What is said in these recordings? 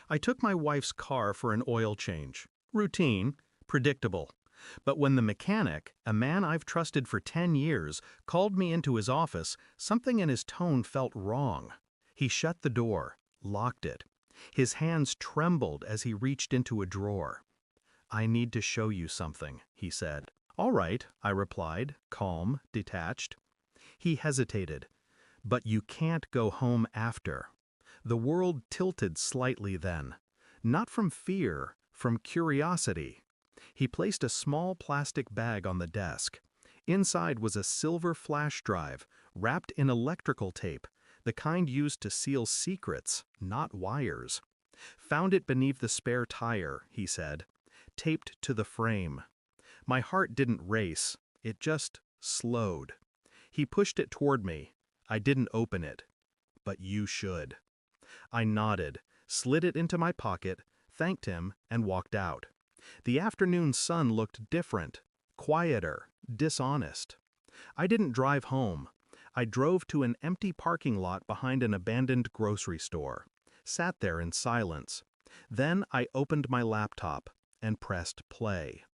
I took my wife's car for an oil change. Routine, predictable. But when the mechanic, a man I've trusted for 10 years, called me into his office, something in his tone felt wrong. He shut the door, locked it. His hands trembled as he reached into a drawer. "I need to show you something," he said. "All right," I replied, calm, detached. He hesitated. "But you can't go home after." The world tilted slightly then. Not from fear, from curiosity. He placed a small plastic bag on the desk. Inside was a silver flash drive, wrapped in electrical tape, the kind used to seal secrets, not wires. "Found it beneath the spare tire," he said, "taped to the frame." My heart didn't race, it just slowed. He pushed it toward me. I didn't open it. "But you should." I nodded, slid it into my pocket, thanked him, and walked out. The afternoon sun looked different, quieter, dishonest. I didn't drive home. I drove to an empty parking lot behind an abandoned grocery store, sat there in silence. Then I opened my laptop and pressed play.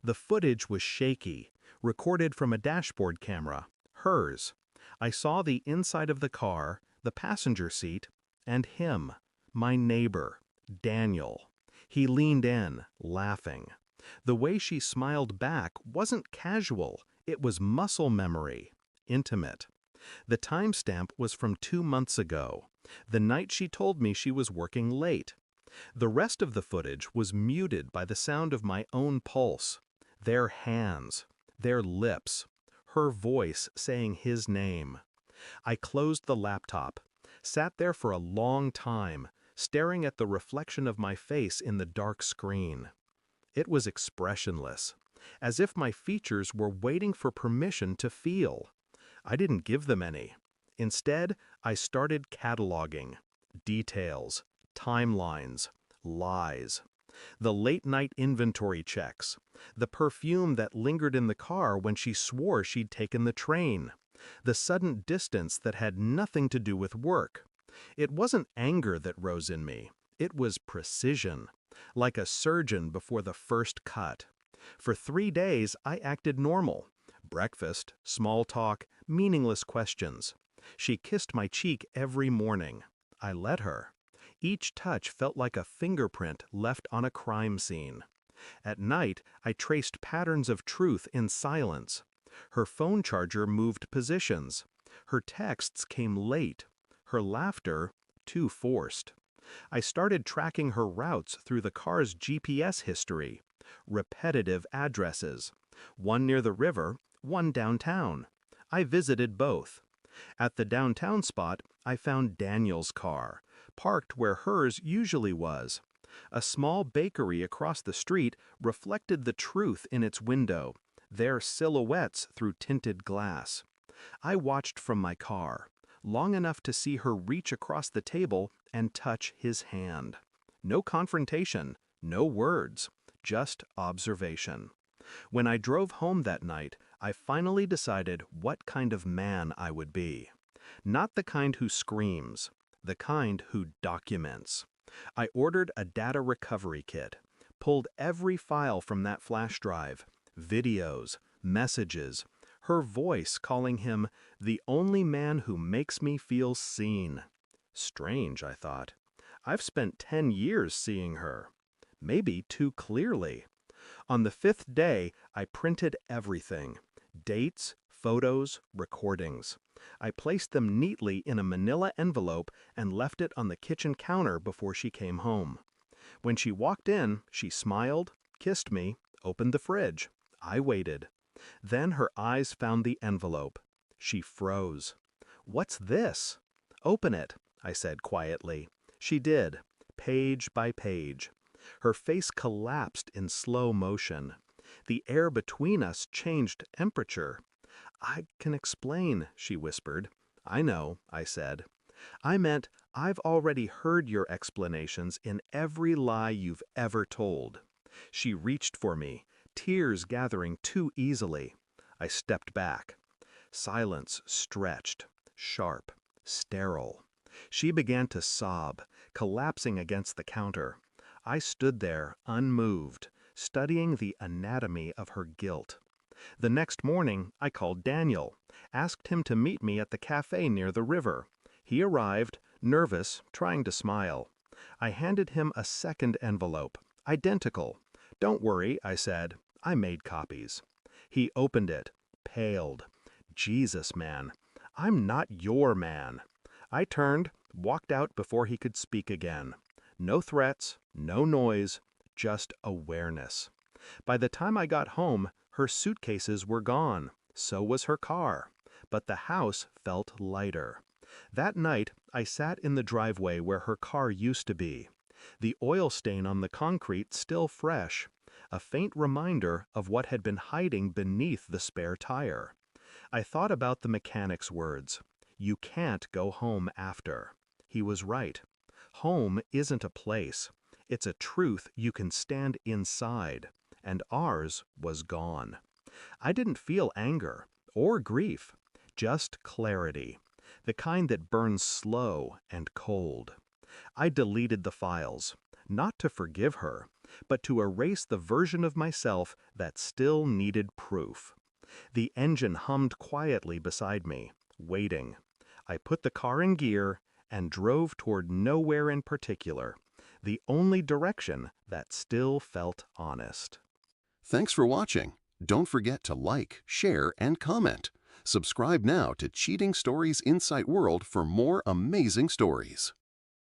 The footage was shaky, recorded from a dashboard camera, hers. I saw the inside of the car, the passenger seat, and him, my neighbor, Daniel. He leaned in, laughing. The way she smiled back wasn't casual, it was muscle memory, intimate. The timestamp was from 2 months ago, the night she told me she was working late. The rest of the footage was muted by the sound of my own pulse, their hands, their lips, her voice saying his name. I closed the laptop, sat there for a long time, staring at the reflection of my face in the dark screen. It was expressionless, as if my features were waiting for permission to feel. I didn't give them any. Instead, I started cataloging. Details, timelines, lies. The late-night inventory checks. The perfume that lingered in the car when she swore she'd taken the train. The sudden distance that had nothing to do with work. It wasn't anger that rose in me. It was precision, like a surgeon before the first cut. For 3 days, I acted normal. Breakfast, small talk, meaningless questions. She kissed my cheek every morning. I let her. Each touch felt like a fingerprint left on a crime scene. At night, I traced patterns of truth in silence. Her phone charger moved positions. Her texts came late. Her laughter, too forced. I started tracking her routes through the car's GPS history. Repetitive addresses. One near the river, one downtown. I visited both. At the downtown spot, I found Daniel's car, parked where hers usually was. A small bakery across the street reflected the truth in its window, their silhouettes through tinted glass. I watched from my car, long enough to see her reach across the table and touch his hand. No confrontation, no words, just observation. When I drove home that night, I finally decided what kind of man I would be. Not the kind who screams, the kind who documents. I ordered a data recovery kit, pulled every file from that flash drive, videos, messages, her voice calling him the only man who makes me feel seen. Strange, I thought. I've spent 10 years seeing her. Maybe too clearly. On the 5th day, I printed everything. Dates, photos, recordings. I placed them neatly in a manila envelope and left it on the kitchen counter before she came home. When she walked in, she smiled, kissed me, opened the fridge. I waited. Then her eyes found the envelope. She froze. "What's this?" "Open it," I said quietly. She did, page by page. Her face collapsed in slow motion. The air between us changed temperature. "I can explain," she whispered. "I know," I said. "I meant I've already heard your explanations in every lie you've ever told." She reached for me, tears gathering too easily. I stepped back. Silence stretched, sharp, sterile. She began to sob, collapsing against the counter. I stood there, unmoved, studying the anatomy of her guilt. The next morning, I called Daniel, asked him to meet me at the cafe near the river. He arrived, nervous, trying to smile. I handed him a second envelope, identical. "Don't worry," I said. "I made copies." He opened it, paled. "Jesus, man. I'm not your man." I turned, walked out before he could speak again. No threats, no noise, just awareness. By the time I got home, her suitcases were gone. So was her car. But the house felt lighter. That night, I sat in the driveway where her car used to be. The oil stain on the concrete still fresh, a faint reminder of what had been hiding beneath the spare tire. I thought about the mechanic's words. You can't go home after. He was right. Home isn't a place. It's a truth you can stand inside. And ours was gone. I didn't feel anger or grief, just clarity, the kind that burns slow and cold. I deleted the files, not to forgive her, but to erase the version of myself that still needed proof. The engine hummed quietly beside me, waiting. I put the car in gear and drove toward nowhere in particular, the only direction that still felt honest. Thanks for watching. Don't forget to like, share, and comment. Subscribe now to Cheating Stories Insight World for more amazing stories.